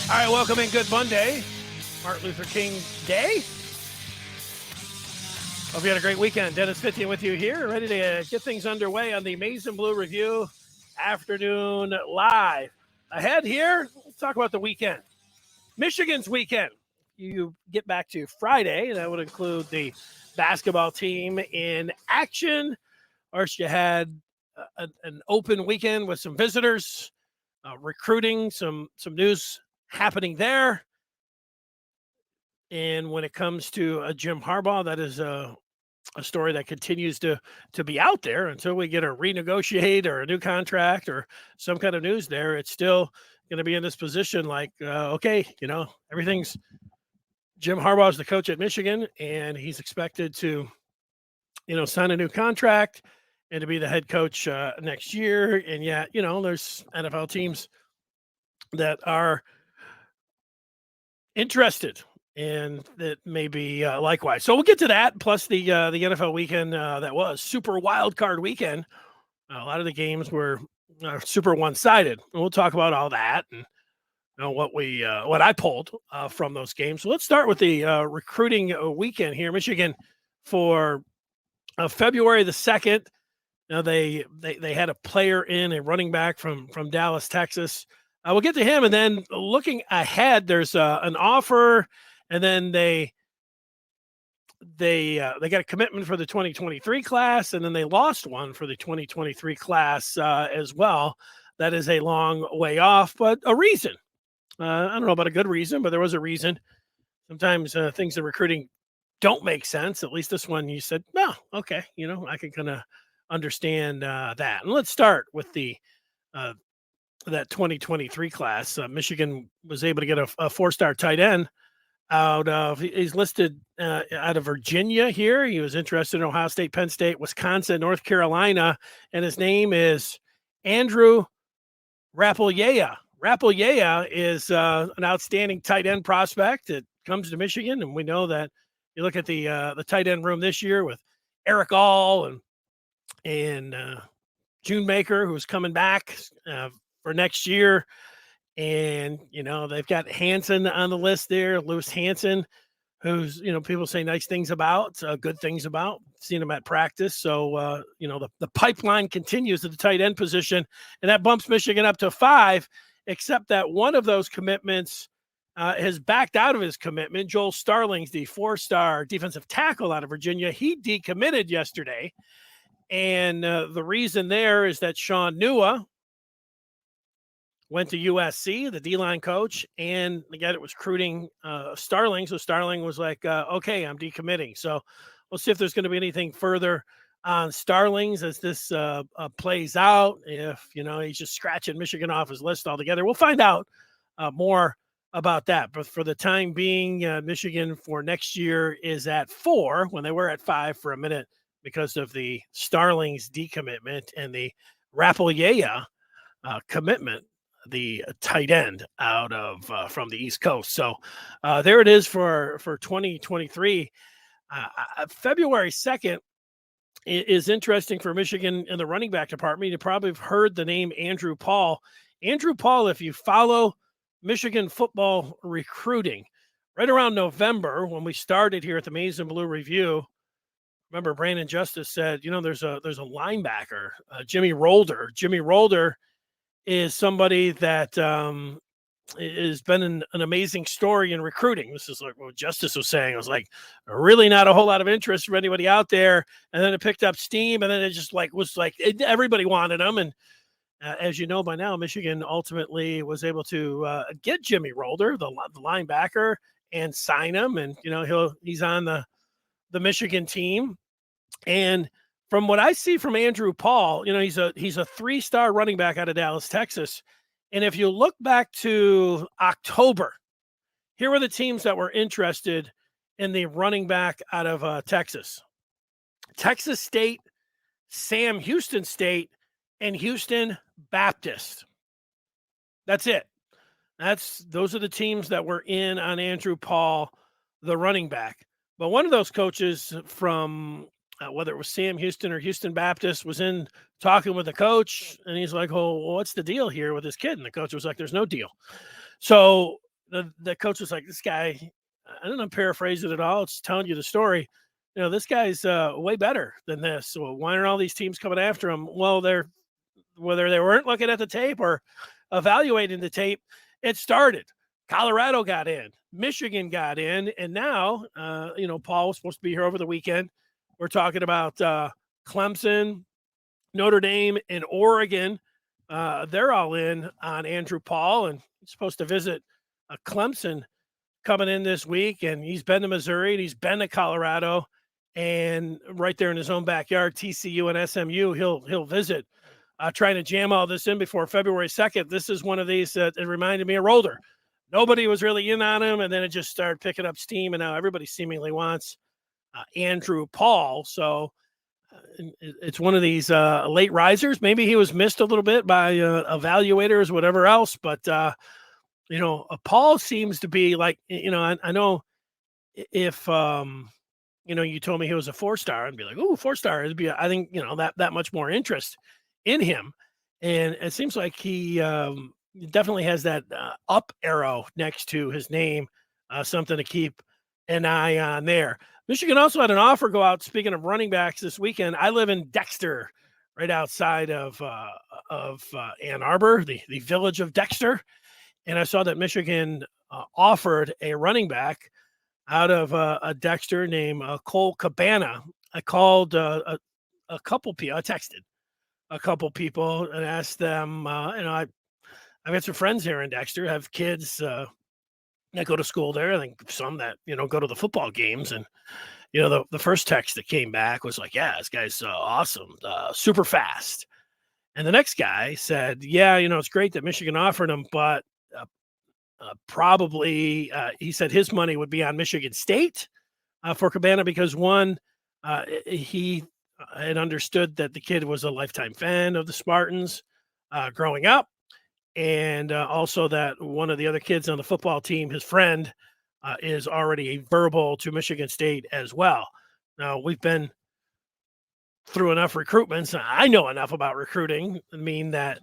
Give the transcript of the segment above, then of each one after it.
All right, welcome in. Good Monday, Martin Luther King Day. Hope you had a great weekend. Dennis Fithian with you here, ready to get things underway on the Maize and Blue Review Afternoon Live. Ahead here, let's talk about the weekend. Michigan's weekend. You get back to Friday, that would include the basketball team in action. Of course, you had an open weekend with some visitors, recruiting, some news happening there. And when it comes to Jim Harbaugh, that is a story that continues to be out there until we get a renegotiate or a new contract or some kind of news there. It's still going to be in this position like, okay, everything's Jim Harbaugh's the coach at Michigan, and he's expected to, sign a new contract and to be the head coach next year. And yet, there's NFL teams that are interested, and that may be likewise. So we'll get to that. Plus the NFL weekend that was super wild card weekend. A lot of the games were super one-sided. We'll talk about all that and what I pulled from those games. So let's start with the recruiting weekend here, Michigan, for February the 2nd. Now they had a player in, a running back from Dallas, Texas. We'll get to him, and then looking ahead, there's an offer, and then they got a commitment for the 2023 class, and then they lost one for the 2023 class as well. That is a long way off, but a reason. I don't know about a good reason, but there was a reason. Sometimes things in recruiting don't make sense. At least this one, you said, "No, okay, I can kind of understand that." And let's start with the that 2023 class. Michigan was able to get a four-star tight end out of, he's listed out of Virginia here. He was interested in Ohio State, Penn State, Wisconsin, North Carolina, and his name is Andrew Rappleyea. Rappleyea is an outstanding tight end prospect that comes to Michigan, and we know that you look at the tight end room this year with Eric All and June Maker, who's coming back for next year. And, they've got Hansen on the list there, Lewis Hansen, who's, people say nice things about, good things about, seen him at practice. So, the pipeline continues at the tight end position, and that bumps Michigan up to 5, except that one of those commitments has backed out of his commitment. Joel Starling's the 4-star defensive tackle out of Virginia. He decommitted yesterday. And the reason there is that Sean Nua went to USC, the D-line coach, and the guy that was recruiting Starling. So Starling was like, okay, I'm decommitting. So we'll see if there's going to be anything further on Starlings as this plays out. If, he's just scratching Michigan off his list altogether. We'll find out more about that. But for the time being, Michigan for next year is at 4 when they were at 5 for a minute because of the Starlings decommitment and the Rappleyea commitment, the tight end out of from the East Coast. So there it is for 2023. February 2nd is interesting for Michigan in the running back department. You probably have heard the name Andrew Paul. Andrew Paul, if you follow Michigan football recruiting, right around November when we started here at the Maize and Blue Review, remember Brandon Justice said, there's a linebacker, Jimmy Rolder. Jimmy Rolder is somebody that has been an amazing story in recruiting. This is like what Justice was saying. It was like really not a whole lot of interest from anybody out there. And then it picked up steam, and then it just everybody wanted him. And as you know by now, Michigan ultimately was able to get Jimmy Rolder, the linebacker, and sign him. And, he's on the Michigan team. And from what I see from Andrew Paul, he's a 3-star running back out of Dallas, Texas. And if you look back to October, here were the teams that were interested in the running back out of Texas. Texas State, Sam Houston State, and Houston Baptist. That's it. Those are the teams that were in on Andrew Paul, the running back. But one of those coaches from whether it was Sam Houston or Houston Baptist was in talking with the coach, and he's like, "Oh, well, what's the deal here with this kid?" And the coach was like, "There's no deal." So the coach was like, "This guy," I don't know, paraphrase it at all. It's telling you the story. This guy's way better than this. So why aren't all these teams coming after him? Well, they're whether they weren't looking at the tape or evaluating the tape, it started. Colorado got in, Michigan got in, and now, Paul was supposed to be here over the weekend. We're talking about Clemson, Notre Dame, and Oregon. They're all in on Andrew Paul, and he's supposed to visit Clemson coming in this week. And he's been to Missouri, and he's been to Colorado, and right there in his own backyard, TCU and SMU, he'll visit. Trying to jam all this in before February 2nd. This is one of these that it reminded me of Rolder. Nobody was really in on him, and then it just started picking up steam, and now everybody seemingly wants Andrew Paul. So it's one of these late risers. Maybe he was missed a little bit by evaluators, whatever else. But, Paul seems to be like, I know if, you told me he was a 4-star, I'd be like, "Ooh, 4-star." It'd be, I think, that much more interest in him. And it seems like he definitely has that up arrow next to his name, something to keep an eye on there. Michigan also had an offer go out. Speaking of running backs this weekend, I live in Dexter, right outside of Ann Arbor, the village of Dexter. And I saw that Michigan offered a running back out of a Dexter named Cole Cabana. I called a couple people. I texted a couple people and asked them, I've got some friends here in Dexter, have kids that go to school there. I think some that, go to the football games. And, the first text that came back was like, "Yeah, this guy's awesome, super fast." And the next guy said, "Yeah, it's great that Michigan offered him, but probably," he said his money would be on Michigan State for Cabana because one, he had understood that the kid was a lifetime fan of the Spartans growing up. And also that one of the other kids on the football team, his friend, is already verbal to Michigan State as well. Now, we've been through enough recruitments. I know enough about recruiting. I mean that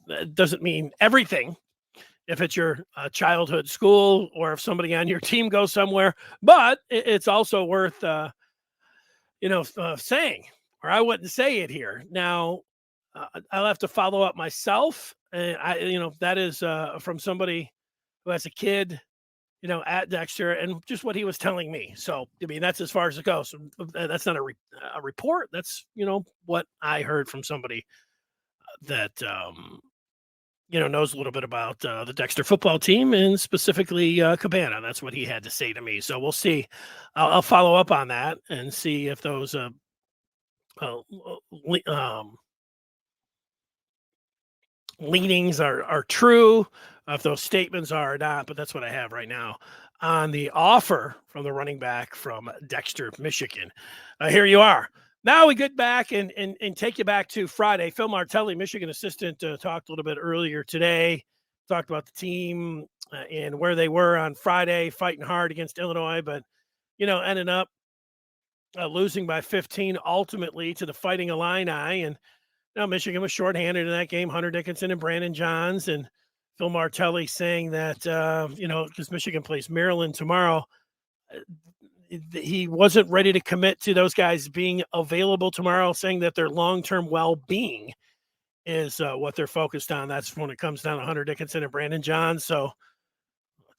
it doesn't mean everything if it's your childhood school or if somebody on your team goes somewhere, but it's also worth, saying, or I wouldn't say it here. Now, I'll have to follow up myself. And that is from somebody who has a kid, at Dexter, and just what he was telling me. So, I mean, that's as far as it goes. So, that's not a report. That's, what I heard from somebody that, knows a little bit about the Dexter football team and specifically Cabana. That's what he had to say to me. So we'll see. I'll follow up on that and see if those leanings are true, if those statements are or not, but that's what I have right now on the offer from the running back from Dexter, Michigan. Here you are. Now we get back and take you back to Friday. Phil Martelli, Michigan assistant, talked a little bit earlier today, talked about the team and where they were on Friday, fighting hard against Illinois, but, ended up losing by 15 ultimately to the Fighting Illini. And now Michigan was shorthanded in that game, Hunter Dickinson and Brandon Johns. And Phil Martelli saying that, because Michigan plays Maryland tomorrow, he wasn't ready to commit to those guys being available tomorrow, saying that their long-term well-being is what they're focused on. That's when it comes down to Hunter Dickinson and Brandon Johns. So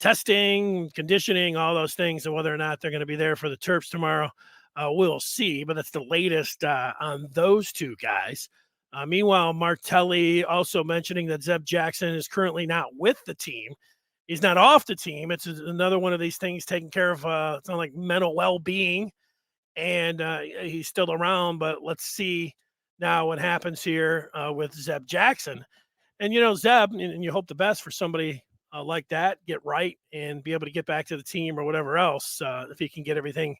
testing, conditioning, all those things, and whether or not they're going to be there for the Terps tomorrow, we'll see. But that's the latest on those two guys. Meanwhile, Martelli also mentioning that Zeb Jackson is currently not with the team. He's not off the team. It's another one of these things taking care of, it's not like mental well-being, and he's still around, but let's see now what happens here with Zeb Jackson. And, Zeb, and you hope the best for somebody like that, get right and be able to get back to the team or whatever else, if he can get everything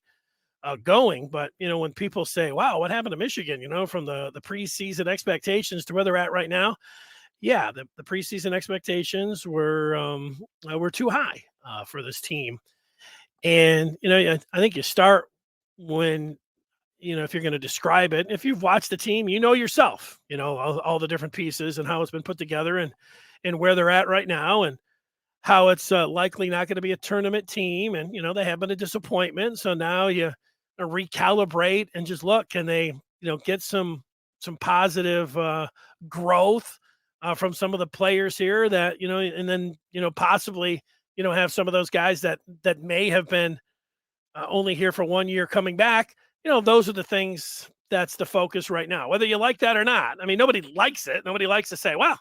going. But, when people say, wow, what happened to Michigan, from the preseason expectations to where they're at right now, yeah, the preseason expectations were too high for this team. And, I think you start when, if you're going to describe it, if you've watched the team, yourself, all the different pieces and how it's been put together and where they're at right now. And how it's likely not going to be a tournament team, and they have been a disappointment. So now you recalibrate and just look, can they get some positive growth from some of the players here that and then possibly have some of those guys that may have been only here for 1 year coming back. Those are the things that's the focus right now, whether you like that or not. I mean, nobody likes it. Nobody likes to say, well,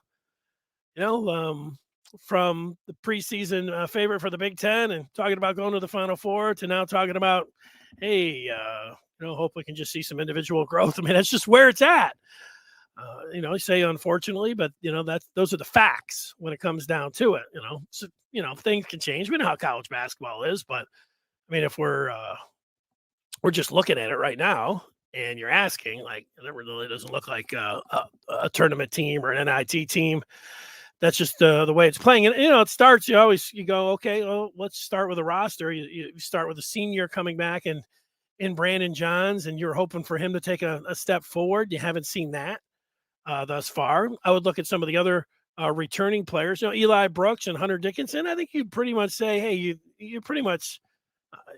you know, um, from the preseason favorite for the Big Ten and talking about going to the Final Four to now talking about, hey, hope we can just see some individual growth. I mean, that's just where it's at. You say unfortunately, but those are the facts when it comes down to it. So things can change. We know how college basketball is, but I mean, if we're just looking at it right now, and you're asking, like, it really doesn't look like a tournament team or an NIT team. That's just the way it's playing. And, it starts, you go, okay, well, let's start with a roster. You start with a senior coming back and in Brandon Johns, and you're hoping for him to take a step forward. You haven't seen that thus far. I would look at some of the other returning players, Eli Brooks and Hunter Dickinson. I think you'd pretty much say, hey, you pretty much,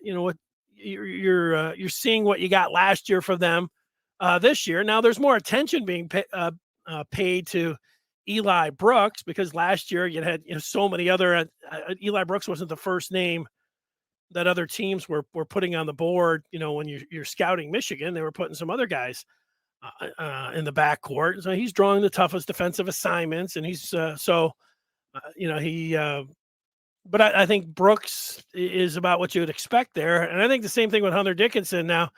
what you're seeing what you got last year for them this year. Now there's more attention being paid to Eli Brooks because last year you had so many other Eli Brooks wasn't the first name that other teams were putting on the board. When you're scouting Michigan, they were putting some other guys in the backcourt. So he's drawing the toughest defensive assignments, and he's he. But I think Brooks is about what you would expect there, and I think the same thing with Hunter Dickinson. Now,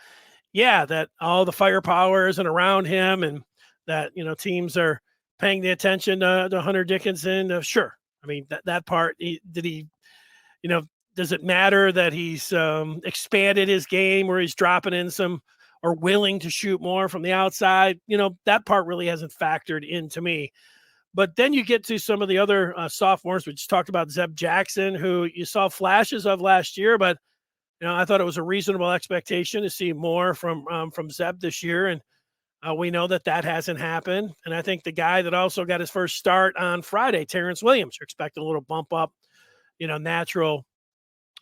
yeah, that all the firepower isn't around him, and that teams are paying the attention to Hunter Dickinson. Sure, I mean that part. Does it matter that he's expanded his game, where he's dropping in some or willing to shoot more from the outside? That part really hasn't factored into me. But then you get to some of the other sophomores. We just talked about Zeb Jackson, who you saw flashes of last year, but I thought it was a reasonable expectation to see more from Zeb this year, and we know that hasn't happened. And I think the guy that also got his first start on Friday, Terrence Williams, you're expecting a little bump up, natural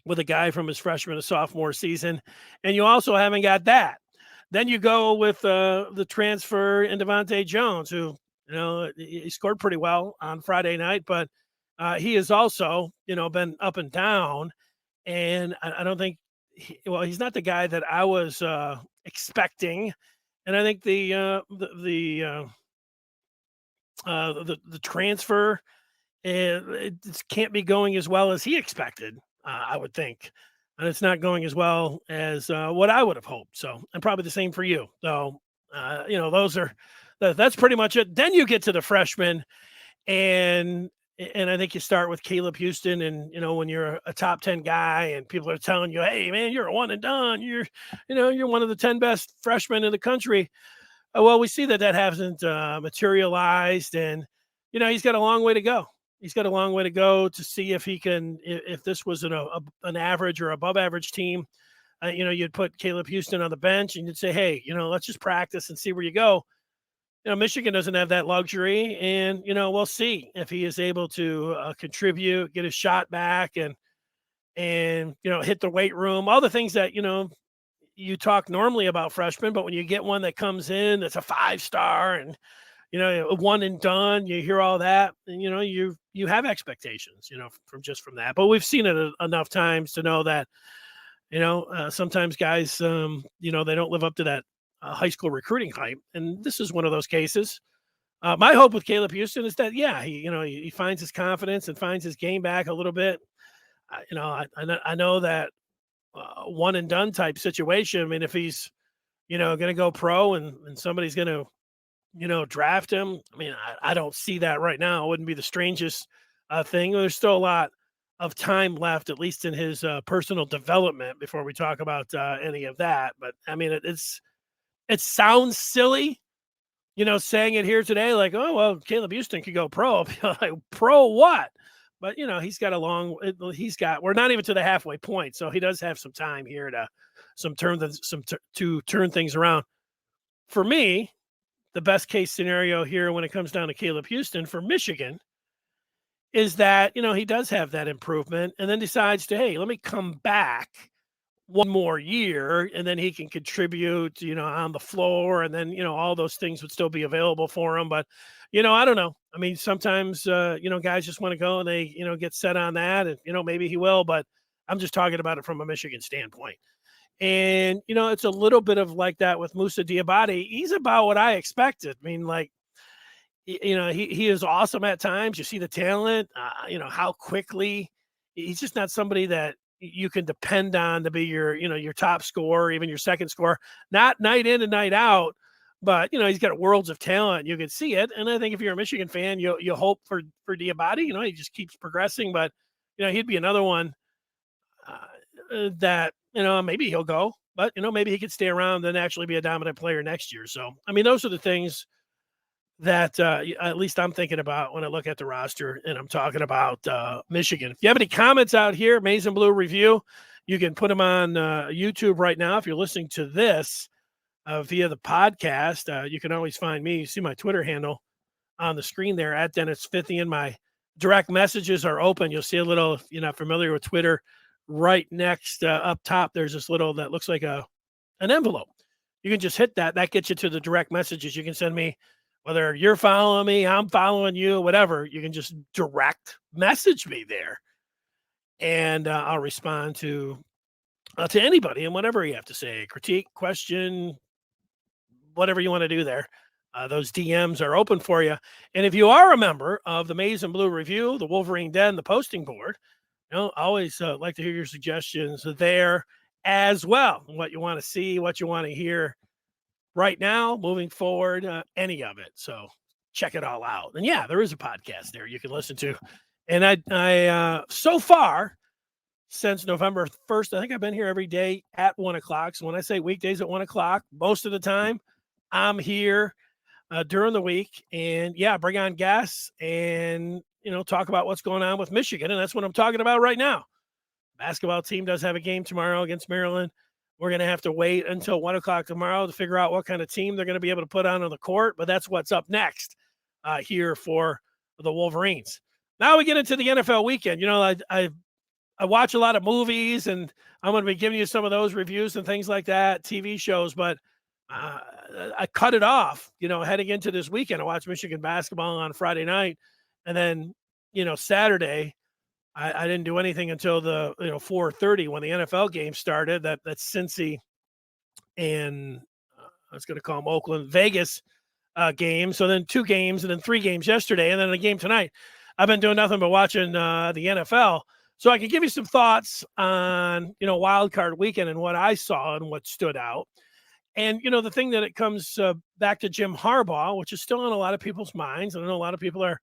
with a guy from his freshman to sophomore season, and you also haven't got that. Then you go with the transfer in Devontae Jones, who he scored pretty well on Friday night, but he has also been up and down, and I don't think he's not the guy that I was expecting, and I think the transfer it can't be going as well as he expected. I would think, and it's not going as well as what I would have hoped. So, and probably the same for you. So, that's pretty much it. Then you get to the freshmen, and I think you start with Caleb Houston, and when you're a top 10 guy, and people are telling you, hey man, you're a one and done. You're one of the 10 best freshmen in the country. Well, we see that hasn't materialized, and he's got a long way to go. He's got a long way to go to see if he can. If this was an average or above average team, you'd put Caleb Houston on the bench, and you'd say, hey, let's just practice and see where you go. Michigan doesn't have that luxury, and we'll see if he is able to contribute, get his shot back, and hit the weight room, all the things that you talk normally about freshmen, but when you get one that comes in that's a 5-star and a one and done, you hear all that, and you have expectations, from that. But we've seen it enough times to know that sometimes guys, they don't live up to that high school recruiting hype, and this is one of those cases. My hope with Caleb Houston is that he finds his confidence and finds his game back a little bit. I know that one and done type situation. I mean, if he's going to go pro and somebody's going to draft him, I mean, I don't see that right now. It wouldn't be the strangest thing. There's still a lot of time left, at least in his personal development, before we talk about any of that. But I mean, it sounds silly, saying it here today, like, oh, well, Caleb Houston could go pro. Like, pro what? But, we're not even to the halfway point. So he does have some time here to turn things around. For me, the best case scenario here when it comes down to Caleb Houston for Michigan is that, he does have that improvement and then decides to, hey, let me come back one more year and then he can contribute, on the floor and then, all those things would still be available for him. But, I don't know. I mean, sometimes, guys just want to go and they, get set on that and, maybe he will, but I'm just talking about it from a Michigan standpoint. And, it's a little bit of like that with Musa Diabate. He's about what I expected. I mean, like, he is awesome at times. You see the talent, how quickly he's just not somebody that you can depend on to be your top scorer, even your second scorer, not night in and night out. But he's got worlds of talent. You can see it, and I think if you're a Michigan fan, you hope for Diabate. He just keeps progressing. But he'd be another one that maybe he'll go, but maybe he could stay around and actually be a dominant player next year. So I mean, those are the things that at least I'm thinking about when I look at the roster and I'm talking about Michigan. If you have any comments out here, Maize and Blue Review, you can put them on YouTube right now. If you're listening to this via the podcast, you can always find me. You see my Twitter handle on the screen there at Dennis Fithian. My direct messages are open. You'll see a little, if you're not familiar with Twitter, right next up top, there's this little that looks like an envelope. You can just hit that. That gets you to the direct messages. You can send me, whether you're following me, I'm following you, whatever, you can just direct message me there. And I'll respond to anybody and whatever you have to say, critique, question, whatever you want to do there. Those DMs are open for you. And if you are a member of the Maize and Blue Review, the Wolverine Den, the posting board, I always like to hear your suggestions there as well. What you want to see, what you want to hear right now, moving forward, any of it. So check it all out. And yeah, there is a podcast there you can listen to. And I so far, since November 1st, I think I've been here every day at 1:00. So when I say weekdays at 1:00, most of the time I'm here during the week. And yeah, bring on guests and, talk about what's going on with Michigan. And that's what I'm talking about right now. Basketball team does have a game tomorrow against Maryland. We're going to have to wait until 1:00 tomorrow to figure out what kind of team they're going to be able to put on the court. But that's what's up next here for the Wolverines. Now we get into the NFL weekend. I watch a lot of movies, and I'm going to be giving you some of those reviews and things like that, TV shows. But I cut it off, heading into this weekend. I watched Michigan basketball on Friday night. And then, Saturday, I didn't do anything until the 4:30 when the NFL game started. That's Cincy and I was going to call them Oakland, Vegas game. So then 2 games and then 3 games yesterday and then a game tonight. I've been doing nothing but watching the NFL. So I can give you some thoughts on wild card weekend and what I saw and what stood out. And the thing that it comes back to Jim Harbaugh, which is still on a lot of people's minds. I know a lot of people are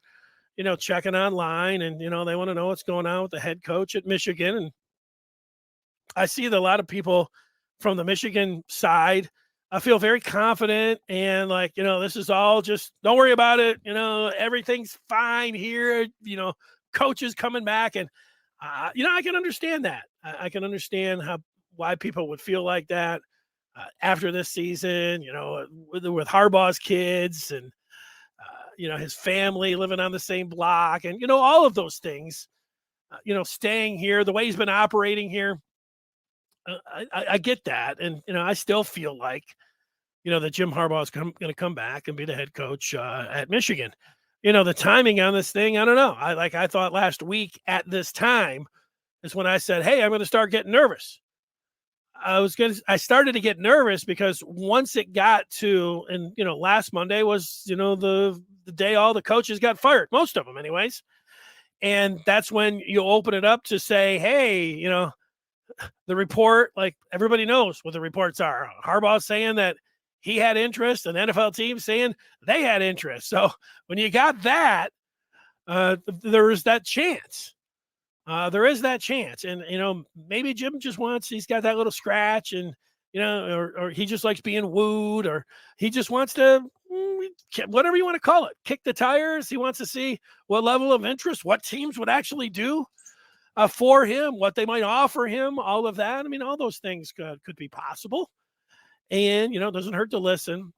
checking online and, they want to know what's going on with the head coach at Michigan. And I see that a lot of people from the Michigan side, I feel very confident and like, this is all just, don't worry about it. Everything's fine here. Coach is coming back. And, I can understand that. I can understand why people would feel like that after this season, with Harbaugh's kids and, his family living on the same block and, all of those things, staying here, the way he's been operating here. I get that. And, I still feel like, that Jim Harbaugh is going to come back and be the head coach at Michigan. The timing on this thing, I don't know. I thought last week at this time is when I said, hey, I'm going to start getting nervous. I started to get nervous because once it got to, and, last Monday was, the day all the coaches got fired, most of them anyways. And that's when you open it up to say, hey, the report, like everybody knows what the reports are. Harbaugh saying that he had interest and NFL teams saying they had interest. So when you got that, there is that chance. There is that chance. And, maybe Jim just he's got that little scratch and, or he just likes being wooed or he just wants to, whatever you want to call it, kick the tires. He wants to see what level of interest, what teams would actually do for him, what they might offer him, all of that. I mean, all those things could be possible. And, it doesn't hurt to listen.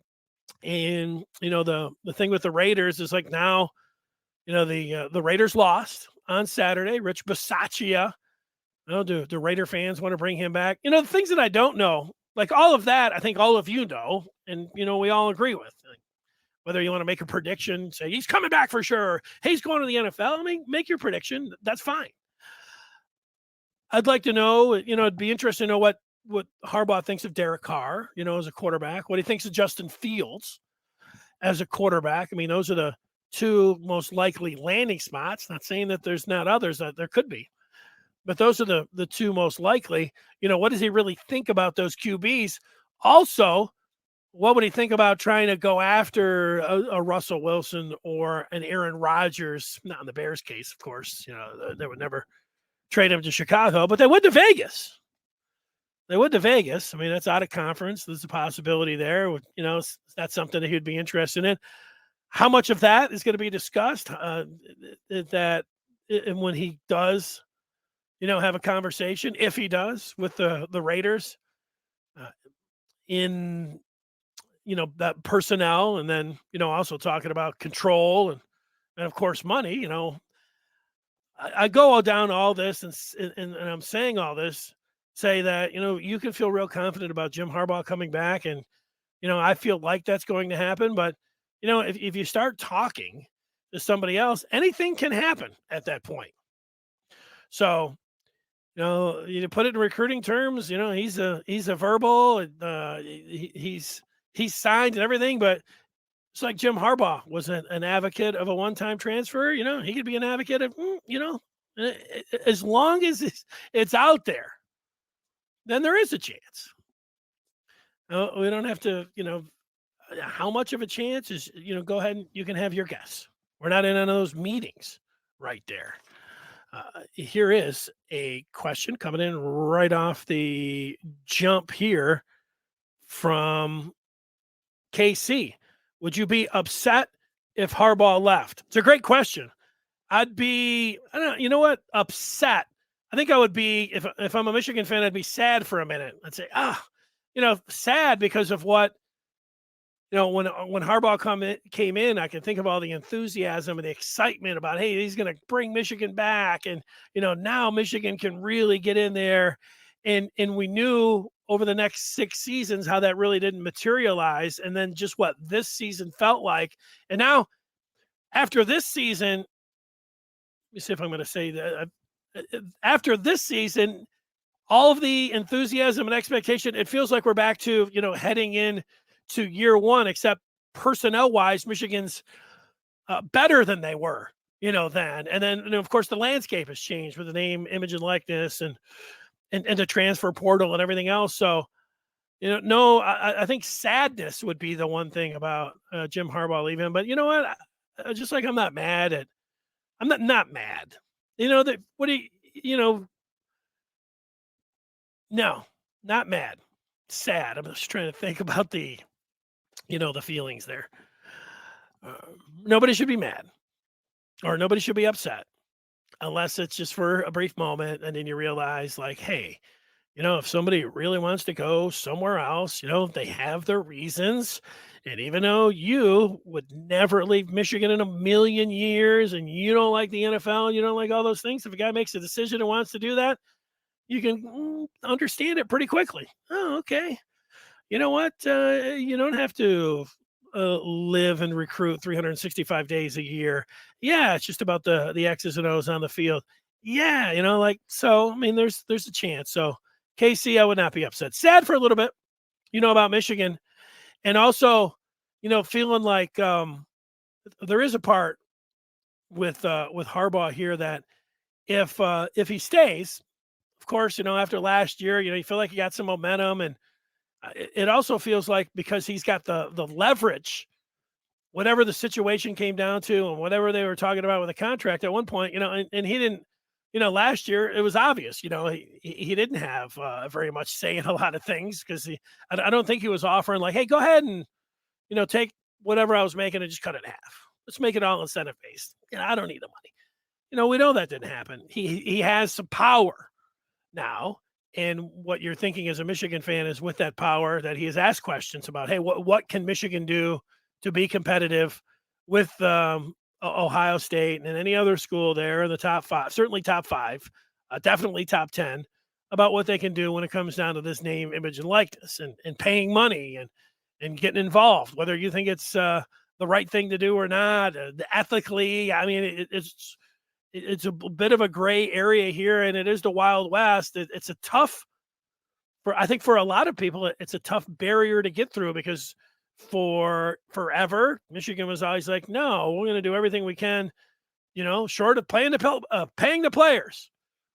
And, the thing with the Raiders is like now The Raiders lost on Saturday. Rich Bisaccia. Do Raider fans want to bring him back? The things that I don't know, like all of that, I think all of you know, and we all agree with. Like, whether you want to make a prediction, say he's coming back for sure, hey, he's going to the NFL. I mean, make your prediction. That's fine. I'd like to know, it'd be interesting to know what Harbaugh thinks of Derek Carr, as a quarterback, what he thinks of Justin Fields as a quarterback. I mean, those are the two most likely landing spots. Not saying that there's not others, that there could be, but those are the two most likely. What does he really think about those QBs? Also, what would he think about trying to go after a Russell Wilson or an Aaron Rodgers? Not in the Bears case, of course. They would never trade him to Chicago, but they would to Vegas. I mean, that's out of conference. There's a possibility there. That's something that he'd be interested in. How much of that is going to be discussed? That and when he does, have a conversation, if he does, with the Raiders in that personnel, and then also talking about control and of course money. I go down all this and I'm saying all this, say that you can feel real confident about Jim Harbaugh coming back, and I feel like that's going to happen. But if you start talking to somebody else, anything can happen at that point. So you put it in recruiting terms, he's a verbal, he's signed and everything, but it's like Jim Harbaugh was an advocate of a one-time transfer. He could be an advocate of, as long as it's out there, then there is a chance. We don't have to, how much of a chance is, go ahead and you can have your guess. We're not in on those meetings right there. Here is a question coming in right off the jump here from KC. Would you be upset if Harbaugh left? It's a great question. I'd be, I don't know, you know what? Upset. I think I would be, if I'm a Michigan fan, I'd be sad for a minute. I'd say, sad because of what, when Harbaugh came in, I can think of all the enthusiasm and the excitement about, hey, he's going to bring Michigan back. And, now Michigan can really get in there. And we knew over the next 6 seasons how that really didn't materialize. And then just what this season felt like. And now after this season, let me see if I'm going to say that. After this season, all of the enthusiasm and expectation, it feels like we're back to, heading in to year one, except personnel-wise, Michigan's better than they were, then. And then, of course, the landscape has changed with the name, image, and likeness, and the transfer portal and everything else. So, I think sadness would be the one thing about Jim Harbaugh leaving. But you know what? Just like I'm not mad. No, not mad. Sad. I'm just trying to think about the feelings there. Nobody should be mad or nobody should be upset unless it's just for a brief moment. And then you realize, like, hey, if somebody really wants to go somewhere else, they have their reasons. And even though you would never leave Michigan in a million years and you don't like the NFL, you don't like all those things, if a guy makes a decision and wants to do that, you can understand it pretty quickly. Oh, okay. You know what? You don't have to live and recruit 365 days a year. Yeah, it's just about the X's and O's on the field. Yeah, so, I mean, there's a chance. So, KC, I would not be upset. Sad for a little bit, about Michigan. And also, feeling like there is a part with Harbaugh here that if he stays, of course, after last year, you feel like he got some momentum, and it also feels like because he's got the leverage, whatever the situation came down to, and whatever they were talking about with the contract at one point, and he didn't. Last year it was obvious, he didn't have very much say in a lot of things because I don't think he was offering like, hey, go ahead and, take whatever I was making and just cut it in half. Let's make it all incentive based. I don't need the money. We know that didn't happen. He has some power now. And what you're thinking as a Michigan fan is with that power that he has asked questions about, hey, what can Michigan do to be competitive with a Ohio State and any other school there in the top five, certainly top five, definitely top 10, about what they can do when it comes down to this name, image, and likeness, and paying money and getting involved, whether you think it's the right thing to do or not, ethically. I mean, it's a bit of a gray area here, and it is the Wild West. It's a tough I think for a lot of people, it's a tough barrier to get through because for forever, Michigan was always like, no, we're going to do everything we can, short of paying the players.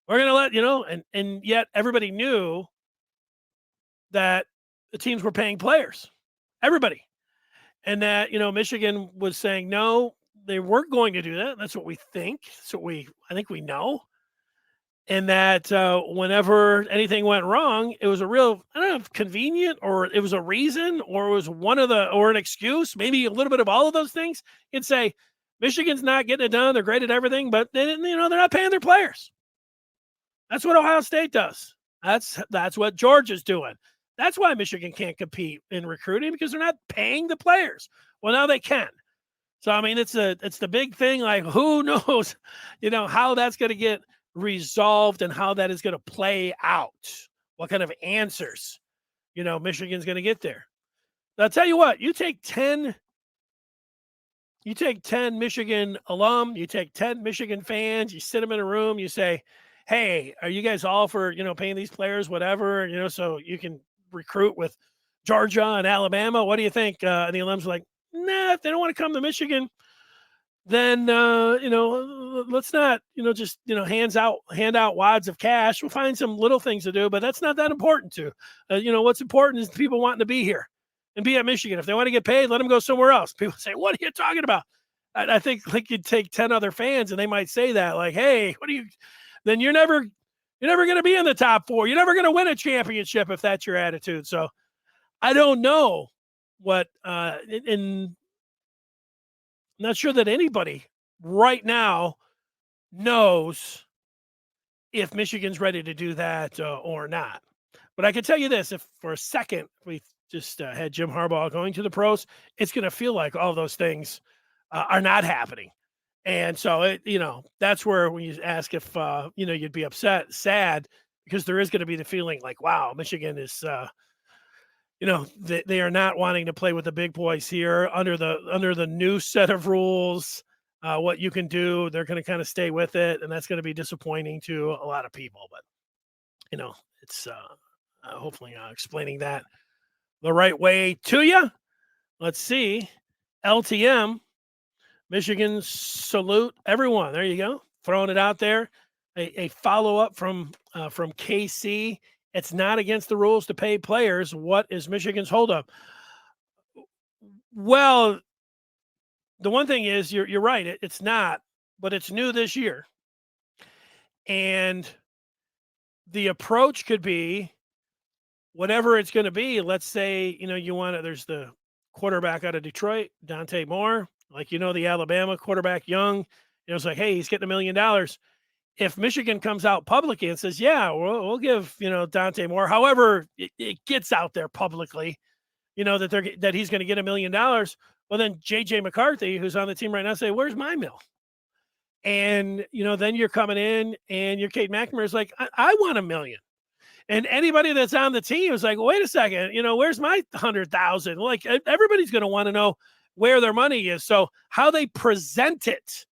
We're going to and yet everybody knew that the teams were paying players, everybody. And that, Michigan was saying, no, they weren't going to do that. That's what we think. I think we know. And that whenever anything went wrong, it was a real, I don't know if convenient or it was a reason or it was or an excuse, maybe a little bit of all of those things. You'd say, Michigan's not getting it done. They're great at everything, but they didn't, they're not paying their players. That's what Ohio State does. That's what Georgia's doing. That's why Michigan can't compete in recruiting, because they're not paying the players. Well, now they can. So, I mean, it's the big thing. Like, who knows, how that's going to get resolved and how that is going to play out. What kind of answers, Michigan's going to get there. I'll tell you what, you take 10 Michigan alum, you take 10 Michigan fans, you sit them in a room, you say, hey, are you guys all for, paying these players, whatever, so you can recruit with Georgia and Alabama? What do you think? And the alums are like, nah, if they don't want to come to Michigan, then, let's not, just, hand out wads of cash. We'll find some little things to do, but that's not that important to, what's important is people wanting to be here and be at Michigan. If they want to get paid, let them go somewhere else. People say, what are you talking about? I think like you'd take 10 other fans and they might say that, like, hey, then you're never going to be in the top four. You're never going to win a championship if that's your attitude. So I don't know what, I'm not sure that anybody right now knows if Michigan's ready to do that or not. But I can tell you this, if for a second we just had Jim Harbaugh going to the pros, it's going to feel like all those things are not happening. And so, that's where when you ask if, you'd be sad, because there is going to be the feeling like, wow, Michigan is, they are not wanting to play with the big boys here under the new set of rules. What you can do, they're going to kind of stay with it, and that's going to be disappointing to a lot of people. But it's hopefully explaining that the right way to you. Let's see, LTM, Michigan salute everyone. There you go, throwing it out there. A follow up from KC. It's not against the rules to pay players. What is Michigan's holdup? Well, the one thing is you're right. It's not, but it's new this year. And the approach could be whatever it's going to be. Let's say, there's the quarterback out of Detroit, Dante Moore, like, the Alabama quarterback, Young, it's like, hey, he's getting $1 million. If Michigan comes out publicly and says, yeah, we'll give, Dante Moore, however it gets out there publicly, that he's going to get $1 million. Well, then JJ McCarthy, who's on the team right now, say, where's my mill? And, then you're coming in and your Kate McNamara is like, I want $1 million. And anybody that's on the team is like, wait a second, where's my 100,000? Like, everybody's going to want to know where their money is. So how they present it,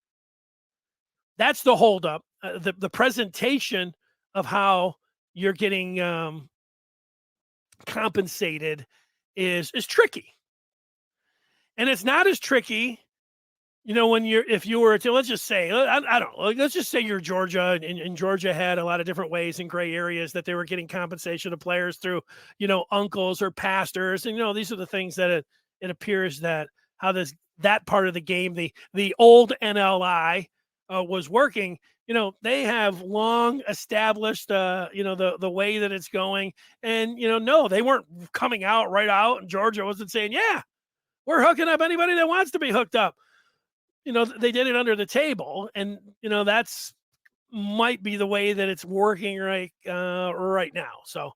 that's the holdup. The presentation of how you're getting compensated is tricky. And it's not as tricky, if you were to, let's just say, I don't know, let's just say you're Georgia, and Georgia had a lot of different ways in gray areas that they were getting compensation of players through, uncles or pastors. And, these are the things that it appears that how that part of the game, the old NLI was working. They have long established, the way that it's going. And, no, they weren't coming out right out. And Georgia wasn't saying, yeah, we're hooking up anybody that wants to be hooked up. They did it under the table. And, that's might be the way that it's working right now. So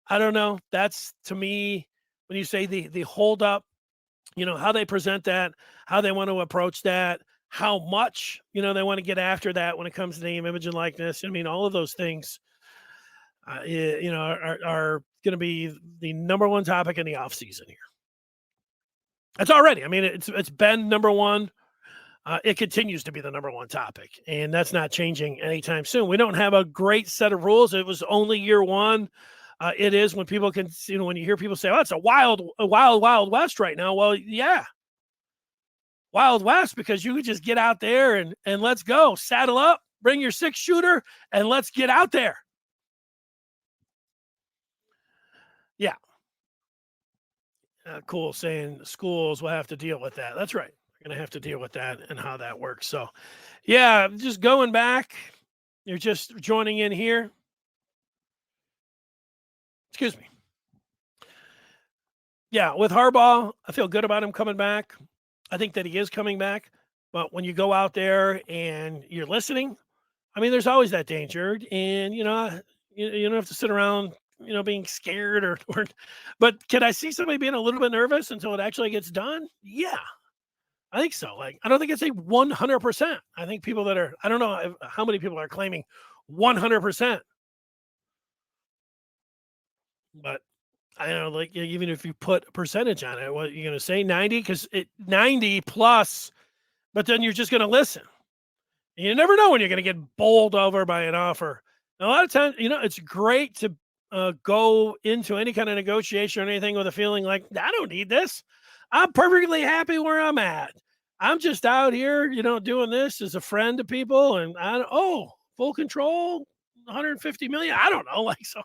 I don't know. That's, to me, when you say the hold up, how they present that, how they want to approach that, how much, they want to get after that when it comes to name, image, and likeness. I mean, all of those things, are going to be the number one topic in the offseason here. It's already, I mean, it's been number one. It continues to be the number one topic, and that's not changing anytime soon. We don't have a great set of rules. It was only year one. It is when people can, when you hear people say, "Oh, it's a wild west right now." Well, yeah, Wild West, because you could just get out there and let's go. Saddle up, bring your 6-shooter, and let's get out there. Yeah. Cool saying schools will have to deal with that. That's right. We're going to have to deal with that and how that works. So, yeah, just going back. You're just joining in here. Excuse me. Yeah, with Harbaugh, I feel good about him coming back. I think that he is coming back. But when you go out there and you're listening, I mean, there's always that danger. And, you don't have to sit around, being scared or, but can I see somebody being a little bit nervous until it actually gets done? Yeah, I think so. Like, I don't think it's a 100%. I think people that are, I don't know how many people are claiming 100%, but I don't know, like, even if you put a percentage on it, what you're going to say 90, because 90 plus, but then you're just going to listen. And you never know when you're going to get bowled over by an offer. And a lot of times, it's great to go into any kind of negotiation or anything with a feeling like, I don't need this. I'm perfectly happy where I'm at. I'm just out here, doing this as a friend to people. And full control, 150 million. I don't know. Like, so,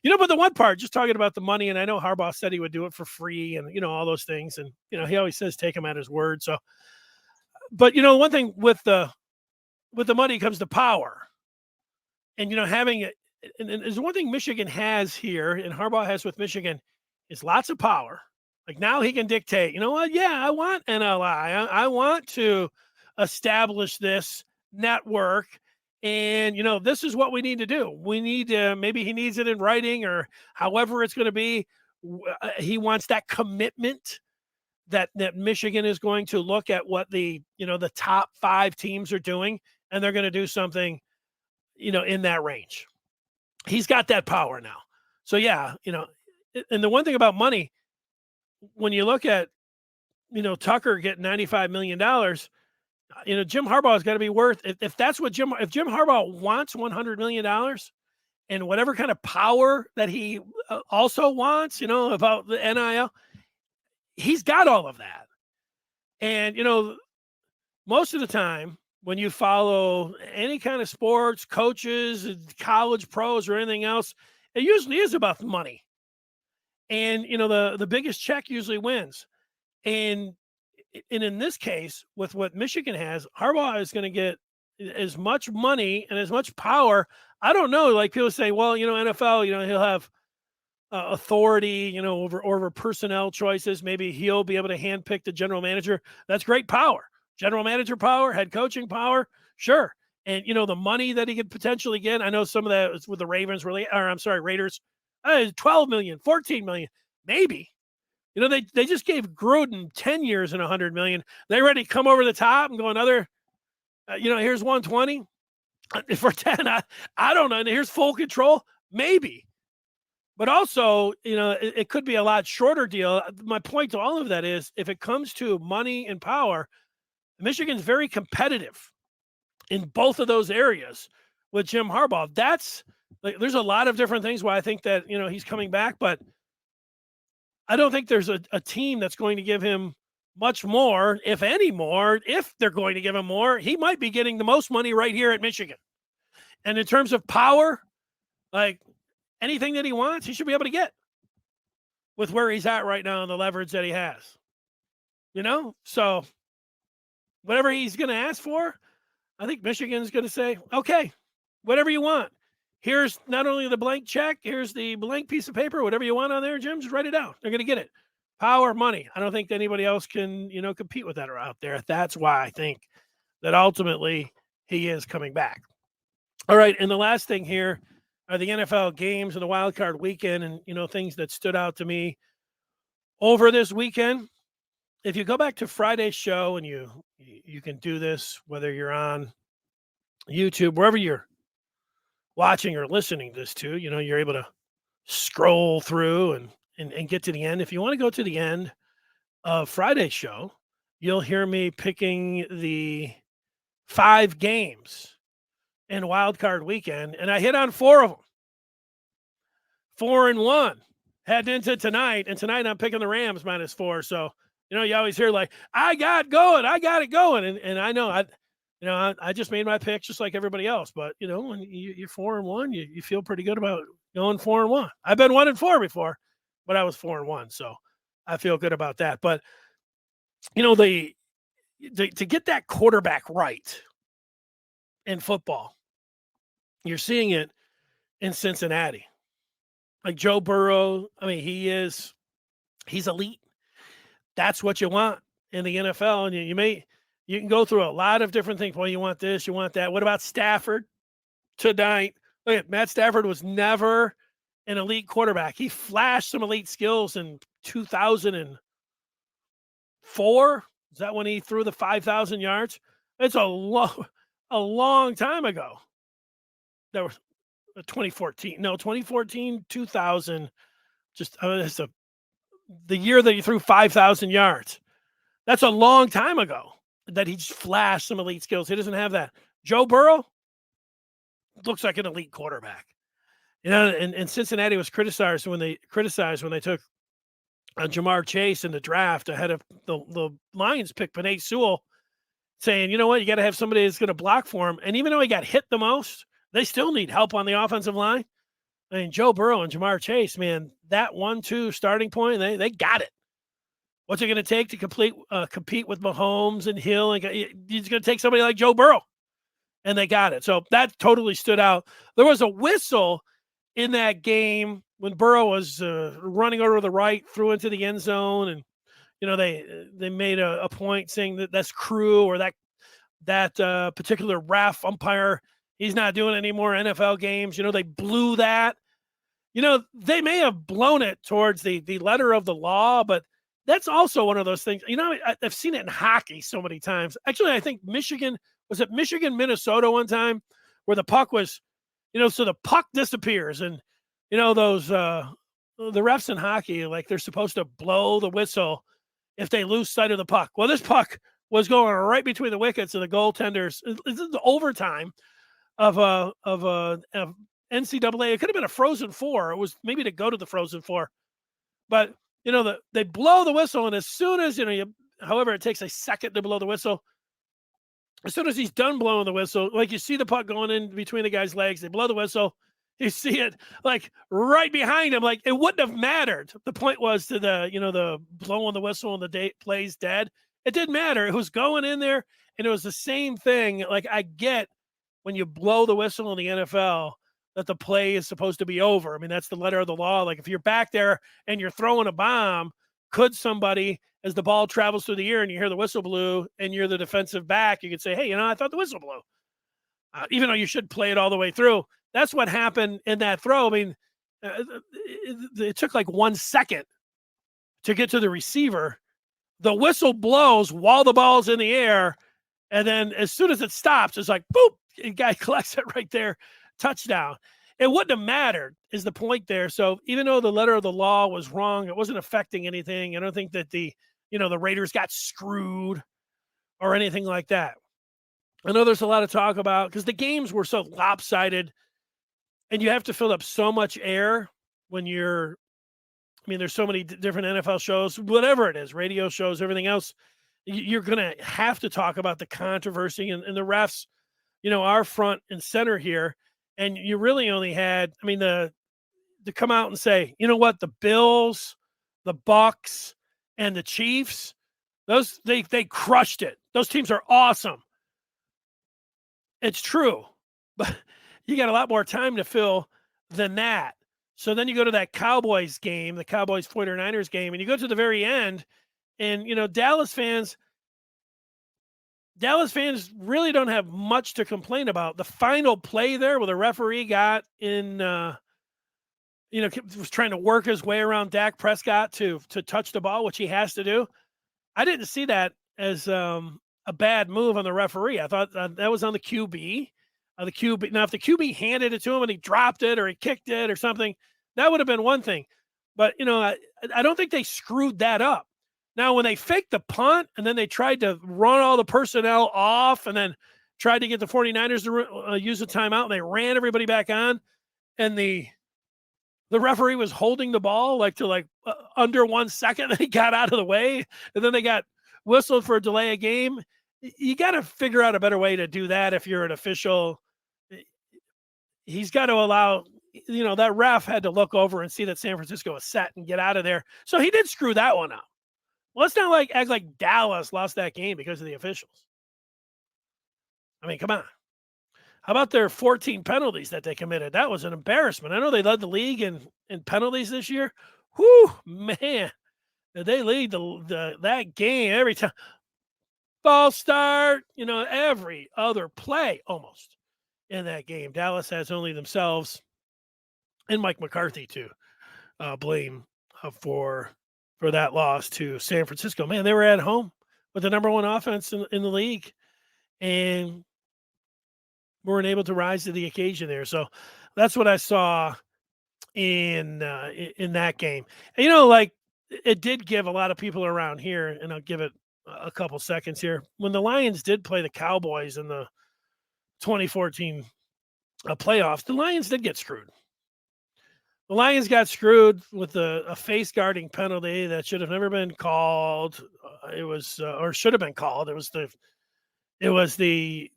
but the one part, just talking about the money, and I know Harbaugh said he would do it for free and, all those things. And, he always says, take him at his word. So, but, one thing with the money comes the power. And, having it, and there's one thing Michigan has here, and Harbaugh has with Michigan, is lots of power. Like, now he can dictate, you know what? Yeah, I want NLI. I want to establish this network. And, this is what we need to do. We need to, maybe he needs it in writing or however it's going to be. He wants that commitment that Michigan is going to look at what the top 5 teams are doing, and they're going to do something, in that range. He's got that power now. So, yeah, and the one thing about money, when you look at, Tucker getting $95 million, Jim Harbaugh's got to be worth, if that's what Jim Harbaugh wants $100 million and whatever kind of power that he also wants, about the NIL, he's got all of that. And, most of the time when you follow any kind of sports, coaches, college pros, or anything else, it usually is about money. And, the biggest check usually wins. And in this case, with what Michigan has, Harbaugh is going to get as much money and as much power. I don't know. Like, people say, well, NFL, he'll have authority, over personnel choices. Maybe he'll be able to handpick the general manager. That's great power. General manager power, head coaching power. Sure. And, the money that he could potentially get. I know some of that is with the Raiders. 12 million, 14 million, maybe. They just gave Gruden 10 years and 100 million. They ready to come over the top and go another, here's 120 for 10. I don't know. And here's full control. Maybe. But also, it could be a lot shorter deal. My point to all of that is, if it comes to money and power, Michigan's very competitive in both of those areas with Jim Harbaugh. That's like, there's a lot of different things why I think that, he's coming back, but I don't think there's a team that's going to give him much more, if any more. If they're going to give him more, he might be getting the most money right here at Michigan. And in terms of power, like, anything that he wants, he should be able to get with where he's at right now and the leverage that he has. So whatever he's going to ask for, I think Michigan's going to say, okay, whatever you want. Here's not only the blank check, here's the blank piece of paper, whatever you want on there, Jim, just write it down. They're going to get it. Power, money. I don't think anybody else can, compete with that out there. That's why I think that ultimately he is coming back. All right. And the last thing here are the NFL games and the wild card weekend, and, things that stood out to me over this weekend. if you go back to Friday's show, and you can do this whether you're on YouTube, wherever you're watching or listening this to, you're able to scroll through and get to the end. If you want to go to the end of Friday's show, you'll hear me picking the 5 games in Wild Card Weekend, and I hit on 4 of them. 4-1 heading into tonight, and tonight I'm picking the Rams -4. So you always hear like, I got it going, and I know I just made my pick just like everybody else. But when you're 4-1, you feel pretty good about going 4-1. I've been 1-4 before, but I was 4-1, so I feel good about that. But to get that quarterback right in football, you're seeing it in Cincinnati. Like Joe Burrow, I mean, he's elite. That's what you want in the NFL. And you can go through a lot of different things. Well, you want this, you want that. What about Stafford tonight? Look at Matt Stafford was never an elite quarterback. He flashed some elite skills in 2004. Is that when he threw the 5,000 yards? It's a long time ago. There was 2014. No, 2014, 2000. Just it's the year that he threw 5,000 yards. That's a long time ago that he just flashed some elite skills. He doesn't have that. Joe Burrow looks like an elite quarterback. And Cincinnati was criticized when they took Jamar Chase in the draft ahead of the Lions pick Penei Sewell, saying, you know what, you got to have somebody that's going to block for him. And even though he got hit the most, they still need help on the offensive line. I mean, Joe Burrow and Jamar Chase, man, that 1-2 starting point, they got it. What's it going to take to compete with Mahomes and Hill? And it's going to take somebody like Joe Burrow, and they got it. So that totally stood out. There was a whistle in that game when Burrow was running over to the right, threw into the end zone, and they made a point saying that that's crew, or that particular ref umpire, he's not doing any more NFL games. They blew that. They may have blown it towards the letter of the law, but that's also one of those things. I've seen it in hockey so many times. Actually, I think Michigan, Minnesota one time, where the puck was, so the puck disappears, and those the refs in hockey, like, they're supposed to blow the whistle if they lose sight of the puck. Well, this puck was going right between the wickets of the goaltenders. This is the overtime of NCAA. It could have been a Frozen Four. It was maybe to go to the Frozen Four, but they blow the whistle, and as soon as however, it takes a second to blow the whistle. As soon as he's done blowing the whistle, like, you see the puck going in between the guy's legs, they blow the whistle. You see it like right behind him. Like, it wouldn't have mattered. The point was to the blowing the whistle and the play's dead. It didn't matter. It was going in there, and it was the same thing. Like, I get when you blow the whistle in the NFL that the play is supposed to be over. I mean, that's the letter of the law. Like, if you're back there and you're throwing a bomb, could somebody, as the ball travels through the air and you hear the whistle blew and you're the defensive back, you could say, hey, I thought the whistle blew. Even though you should play it all the way through. That's what happened in that throw. I mean, it took like 1 second to get to the receiver. The whistle blows while the ball's in the air, and then as soon as it stops, it's like, boop, the guy collects it right there, touchdown. It wouldn't have mattered, is the point there. So even though the letter of the law was wrong, it wasn't affecting anything. I don't think that the Raiders got screwed or anything like that. I know there's a lot of talk about, because the games were so lopsided, and you have to fill up so much air when there's so many different NFL shows, whatever it is, radio shows, everything else. You're going to have to talk about the controversy and the refs, are front and center here. And you really only had, to come out and say, you know what, the Bills, the Bucks, and the Chiefs, those they crushed it. Those teams are awesome. It's true, but you got a lot more time to fill than that. So then you go to that Cowboys game, the Cowboys 49ers game, and you go to the very end, and Dallas fans really don't have much to complain about. The final play there, where the referee got in, was trying to work his way around Dak Prescott to touch the ball, which he has to do. I didn't see that as a bad move on the referee. I thought that was on the QB. The QB. Now, if the QB handed it to him and he dropped it or he kicked it or something, that would have been one thing. But I don't think they screwed that up. Now, when they faked the punt and then they tried to run all the personnel off and then tried to get the 49ers to use a timeout and they ran everybody back on, and the referee was holding the ball under 1 second. They got out of the way, and then they got whistled for a delay of game. You got to figure out a better way to do that if you're an official. He's got to allow, that ref had to look over and see that San Francisco was set and get out of there. So he did screw that one up. Well, let's not act like Dallas lost that game because of the officials. I mean, come on. How about their 14 penalties that they committed? That was an embarrassment. I know they led the league in penalties this year. Whew, man. Did they lead that game every time? Ball start, every other play almost in that game. Dallas has only themselves and Mike McCarthy to blame for that loss to San Francisco. Man, they were at home with the number one offense in the league and weren't able to rise to the occasion there. So that's what I saw in that game. And, it did give a lot of people around here, and I'll give it a couple seconds here. When the Lions did play the Cowboys in the 2014 playoffs, the Lions did get screwed. The Lions got screwed with a face guarding penalty that should have never been called. It was, or should have been called. It was the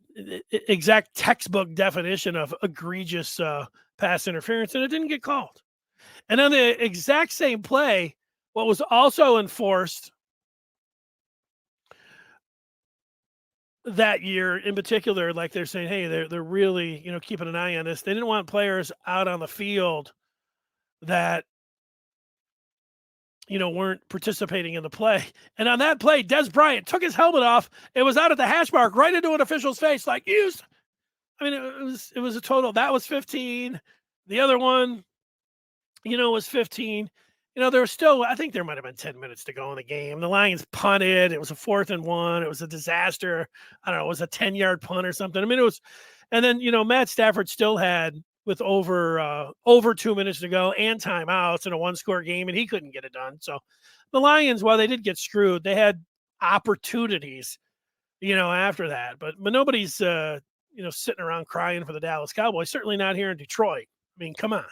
exact textbook definition of egregious pass interference, and it didn't get called. And on the exact same play, what was also enforced that year in particular, like they're saying, hey, they're really, keeping an eye on this. They didn't want players out on the field that, weren't participating in the play. And on that play, Des Bryant took his helmet off. It was out at the hash mark right into an official's face. It was a total. That was 15. The other one, was 15. There was still, I think there might have been 10 minutes to go in the game. The Lions punted. It was a 4th and 1. It was a disaster. I don't know. It was a 10-yard punt or something. It was, and then, Matt Stafford still had with over 2 minutes to go and timeouts in a 1-score game, and he couldn't get it done. So the Lions, while they did get screwed, they had opportunities, after that. But nobody's, sitting around crying for the Dallas Cowboys. Certainly not here in Detroit. I mean, come on.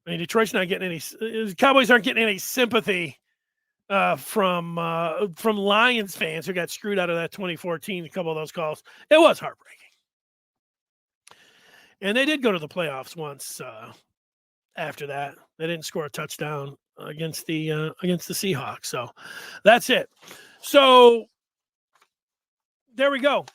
Detroit's not getting any. Cowboys aren't getting any sympathy from Lions fans who got screwed out of that 2014. A couple of those calls. It was heartbreaking, and they did go to the playoffs once. After that, they didn't score a touchdown against the Seahawks. So that's it. So there we go.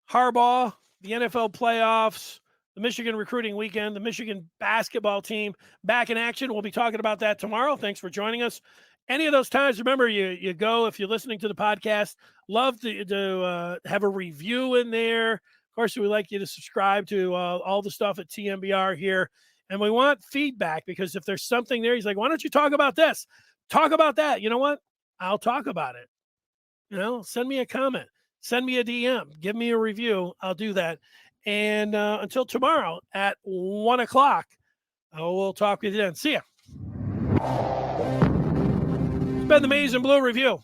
Harbaugh, the NFL playoffs. The Michigan recruiting weekend, the Michigan basketball team back in action. We'll be talking about that tomorrow. Thanks for joining us. Any of those times, remember, you go, if you're listening to the podcast, love to have a review in there. Of course, we like you to subscribe to all the stuff at TMBR here. And we want feedback, because if there's something there, he's like, why don't you talk about this? Talk about that. You know what? I'll talk about it. Send me a comment. Send me a DM. Give me a review. I'll do that. And until tomorrow at 1 o'clock, we'll talk with you then. See ya. It's been the Maize and Blue Review.